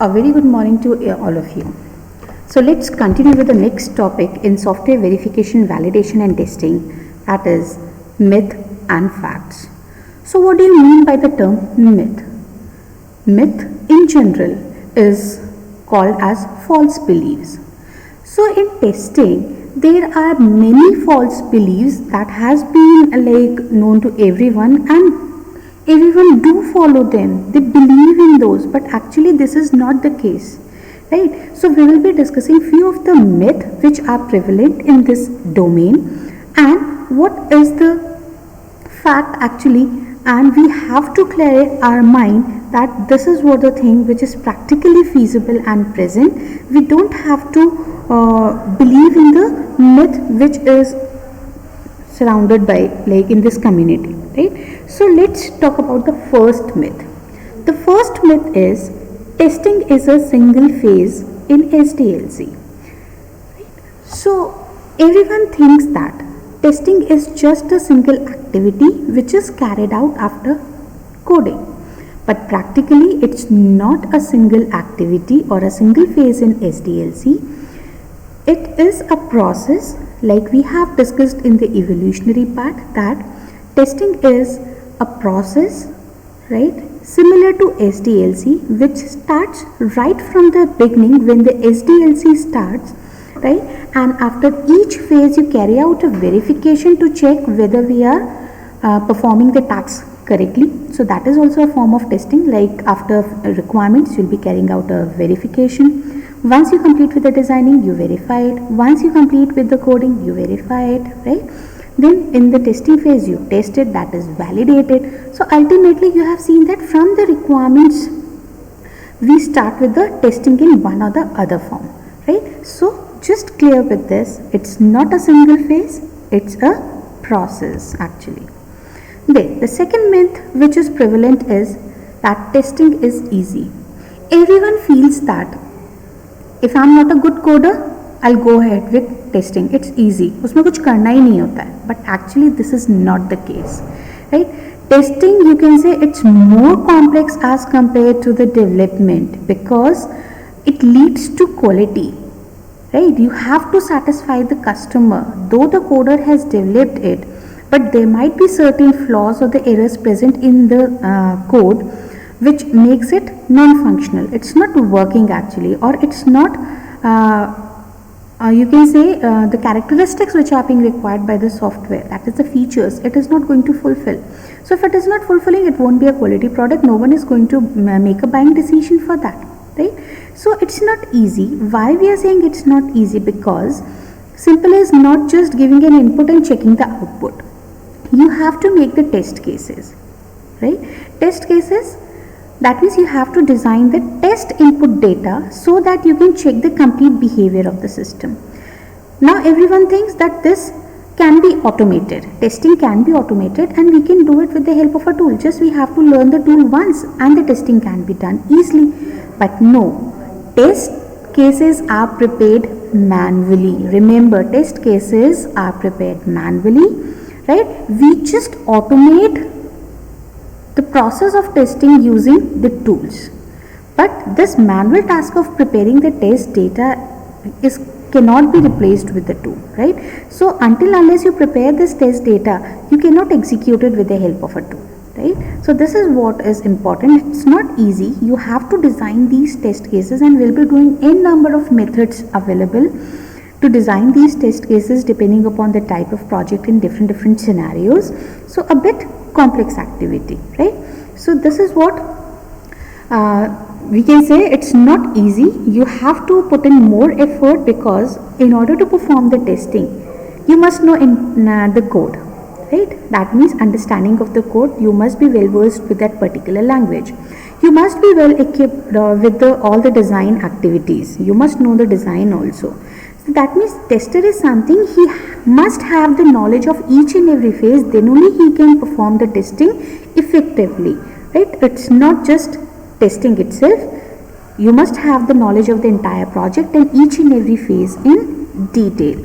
A very good morning to all of you. So let's continue with the next topic in software verification, validation and testing, that is myth and facts. So what do you mean by the term myth? Myth in general is called as false beliefs. So in testing, there are many false beliefs that has been known to everyone, and everyone do follow them. They believe in those, but actually this is not the case, right? So we will be discussing few of the myths which are prevalent in this domain and what is the fact actually, and we have to clear our mind that this is what the thing which is practically feasible and present. We don't have to believe in the myth which is surrounded by in this community, right? So let's talk about the first myth. The first myth is testing is a single phase in SDLC. So everyone thinks that testing is just a single activity which is carried out after coding, but practically it's not a single activity or a single phase in SDLC. It is a process, like we have discussed in the evolutionary part, that testing is a process, right, similar to SDLC, which starts right from the beginning when the SDLC starts, right, and after each phase you carry out a verification to check whether we are performing the tasks correctly. So that is also a form of testing. Like after requirements you will be carrying out a verification. Once you complete with the designing, you verify it. Once you complete with the coding, you verify it, right? Then in the testing phase you test it, that is validated. So ultimately you have seen that from the requirements we start with the testing in one or the other form, right? So just clear with this, it's not a single phase, it's a process actually. Then the second myth which is prevalent is that testing is easy. Everyone feels that if I am not a good coder, I'll go ahead with testing. It's easy. उसमें कुछ करना ही नहीं होता है. But actually this is not the case, right? Testing, you can say it's more complex as compared to the development because it leads to quality, right? You have to satisfy the customer. Though the coder has developed it, but there might be certain flaws or the errors present in the code which makes it non-functional. It's not working actually, or it's not, you can say the characteristics which are being required by the software, that is the features, it is not going to fulfill. So if it is not fulfilling, it won't be a quality product. No one is going to make a buying decision for that, right? So it's not easy. Why we are saying it's not easy? Because simple is not just giving an input and checking the output. You have to make the test cases, right? Test cases, that means you have to design the test input data so that you can check the complete behavior of the system. Now everyone thinks that this can be automated. Testing can be automated and we can do it with the help of a tool. Just we have to learn the tool once and the testing can be done easily. But no, test cases are prepared manually. Remember, test cases are prepared manually, right? We just automate the process of testing using the tools, but this manual task of preparing the test data cannot be replaced with the tool, right? So until unless you prepare this test data, you cannot execute it with the help of a tool, right? So this is what is important. It's not easy. You have to design these test cases, and we'll be doing n number of methods available to design these test cases depending upon the type of project in different scenarios. So a bit complex activity, right? So this is what we can say. It's not easy. You have to put in more effort because in order to perform the testing, you must know the code, right? That means understanding of the code. You must be well versed with that particular language. You must be well equipped with all the design activities. You must know the design also. So that means tester is something, he must have the knowledge of each and every phase, then only he can perform the testing effectively, right? It's not just testing itself. You must have the knowledge of the entire project and each and every phase in detail.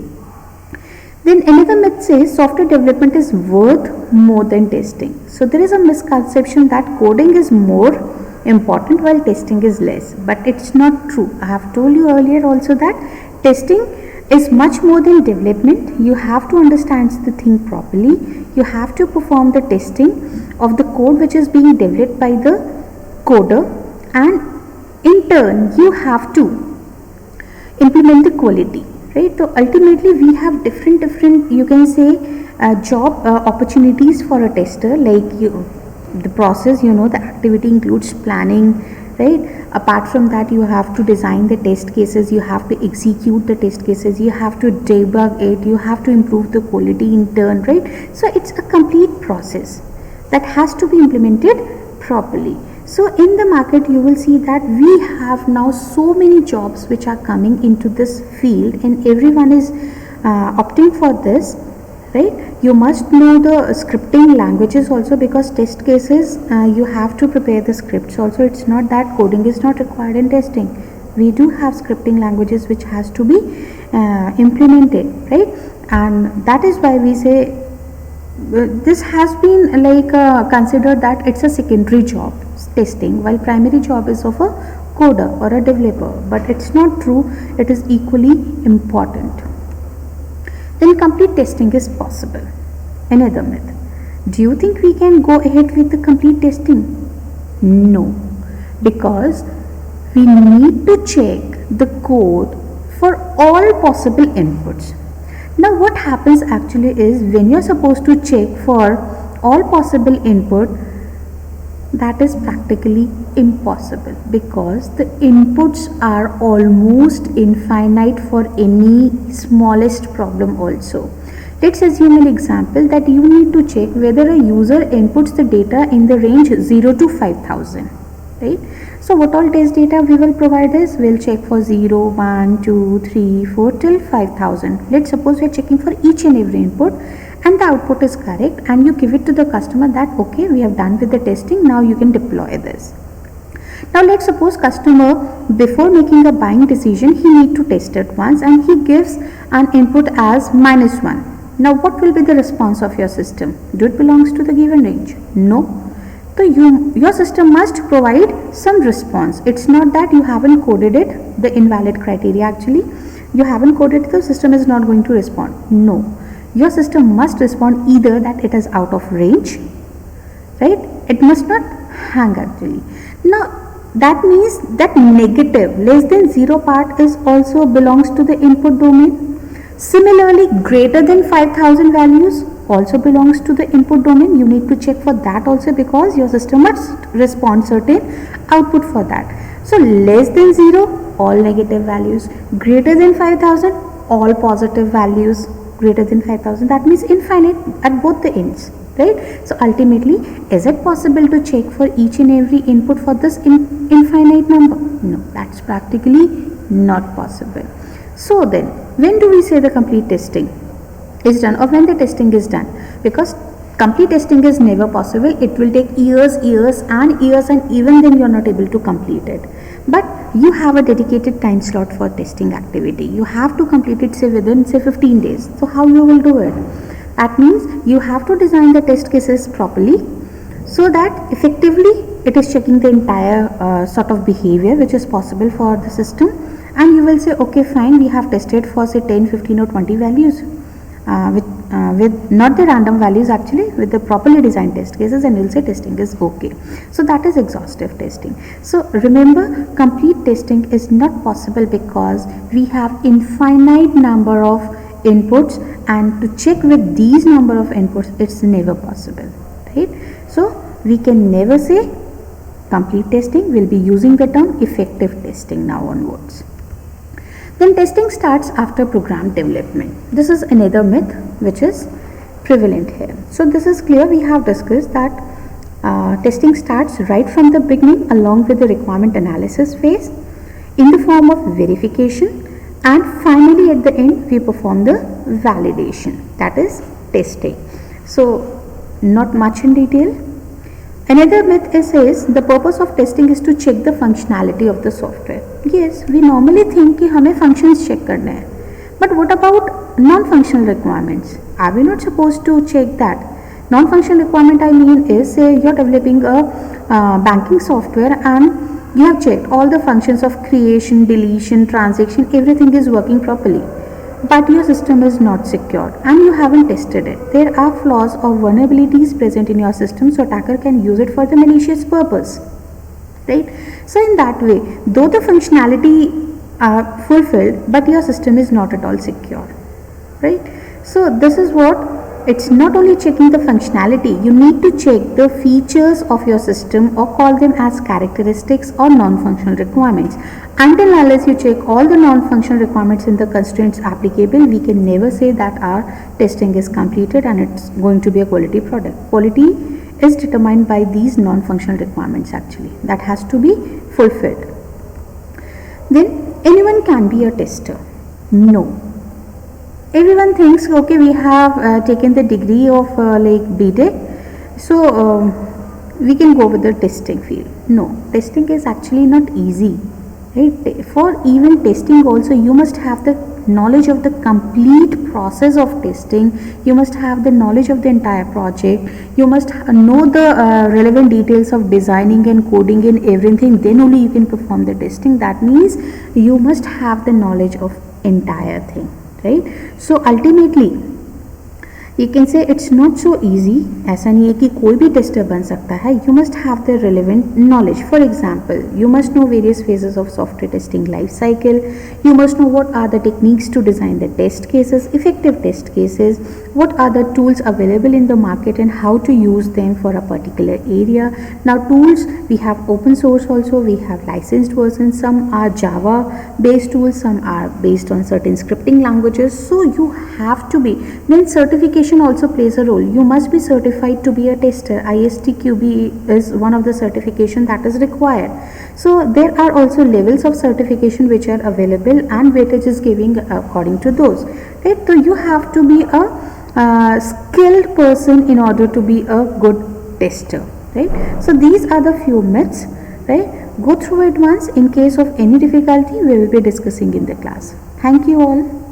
Then another myth says software development is worth more than testing. So there is a misconception that coding is more important while testing is less. But it's not true. I have told you earlier also that testing is much more than development. You have to understand the thing properly. You have to perform the testing of the code which is being developed by the coder, and in turn you have to implement the quality, right? So ultimately we have different you can say job opportunities for a tester. Like the process, the activity includes planning, right? Apart from that, you have to design the test cases, you have to execute the test cases, you have to debug it, you have to improve the quality in turn, right? So it's a complete process that has to be implemented properly. So in the market you will see that we have now so many jobs which are coming into this field, and everyone is opting for this, right? You must know the scripting languages also, because test cases you have to prepare the scripts also. It's not that coding is not required in testing. We do have scripting languages which has to be implemented, right? And that is why we say this has been like considered that it's a secondary job, testing, while primary job is of a coder or a developer. But it's not true. It is equally important. Then complete testing is possible. Another myth. Do you think we can go ahead with the complete testing? No, because we need to check the code for all possible inputs. Now what happens actually is, when you're supposed to check for all possible input, that is practically impossible, because the inputs are almost infinite for any smallest problem also. Let's assume an example that you need to check whether a user inputs the data in the range 0 to 5000, right? So what all test data we will provide is, we'll check for 0, 1, 2, 3, 4 till 5000. Let's suppose we are checking for each and every input, and the output is correct, and you give it to the customer that okay, we have done with the testing, now you can deploy this. Now let's suppose customer, before making a buying decision, he need to test it once, and he gives an input as -1. Now what will be the response of your system? Do it belongs to the given range? No. So your system must provide some response. It's not that you haven't coded it, the invalid criteria actually. You haven't coded it, the system is not going to respond. No. Your system must respond either that it is out of range, right? It must not hang actually. Now that means that negative less than 0 part is also belongs to the input domain. Similarly, greater than 5000 values also belongs to the input domain. You need to check for that also, because your system must respond certain output for that. So less than 0, all negative values. Greater than 5000, all positive values. Greater than 5000, that means infinite at both the ends, right? So ultimately, is it possible to check for each and every input for this infinite number? No, that's practically not possible. So then, when do we say the complete testing is done, or when the testing is done? Because complete testing is never possible. It will take years and years, and even then you are not able to complete it. But you have a dedicated time slot for testing activity. You have to complete it within 15 days. So how you will do it? That means you have to design the test cases properly, so that effectively it is checking the entire sort of behavior which is possible for the system. And you will say, okay fine, we have tested for say 10, 15 or 20 values with not the random values actually, with the properly designed test cases, and you'll say testing is okay. So that is exhaustive testing. So remember, complete testing is not possible because we have infinite number of inputs, and to check with these number of inputs, it's never possible, right? So we can never say complete testing. We'll be using the term effective testing now onwards. Then testing starts after program development. This is another myth which is prevalent here. So this is clear. We have discussed that testing starts right from the beginning along with the requirement analysis phase in the form of verification, and finally at the end we perform the validation, that is testing. So not much in detail. Another myth is the purpose of testing is to check the functionality of the software. Yes, we normally think कि हमें functions check करने हैं, but what about non-functional requirements? Are we not supposed to check that? Non-functional requirement I mean is, say you're developing a banking software and you have checked all the functions of creation, deletion, transaction, everything is working properly, but your system is not secured and you haven't tested it. There are flaws or vulnerabilities present in your system, so attacker can use it for the malicious purpose, right? So in that way, though the functionality are fulfilled, but your system is not at all secure, right? So this is what, it's not only checking the functionality, you need to check the features of your system or call them as characteristics or non-functional requirements. Until unless you check all the non-functional requirements in the constraints applicable, we can never say that our testing is completed and it's going to be a quality product. Quality is determined by these non-functional requirements actually, that has to be fulfilled. Then anyone can be a tester? No. Everyone thinks, okay, we have taken the degree of like BTech, so we can go with the testing field. No, testing is actually not easy, right? For even testing also, you must have the knowledge of the complete process of testing, you must have the knowledge of the entire project, you must know the relevant details of designing and coding and everything, then only you can perform the testing. That means you must have the knowledge of entire thing, right? So ultimately you can say it's not so easy. ऐसा नहीं है कि कोई भी tester बन सकता है. You must have the relevant knowledge. For example, you must know various phases of software testing life cycle. You must know what are the techniques to design the test cases, effective test cases, what are the tools available in the market and how to use them for a particular area. Now tools, we have open source also, we have licensed versions, some are Java based tools, some are based on certain scripting languages. So you have to be, then certification also plays a role. You must be certified to be a tester. ISTQB is one of the certification that is required. So there are also levels of certification which are available and weightage is giving according to those, right? So you have to be a skilled person in order to be a good tester, right? So these are the few myths, right? Go through it once. In case of any difficulty, we will be discussing in the class. Thank you all.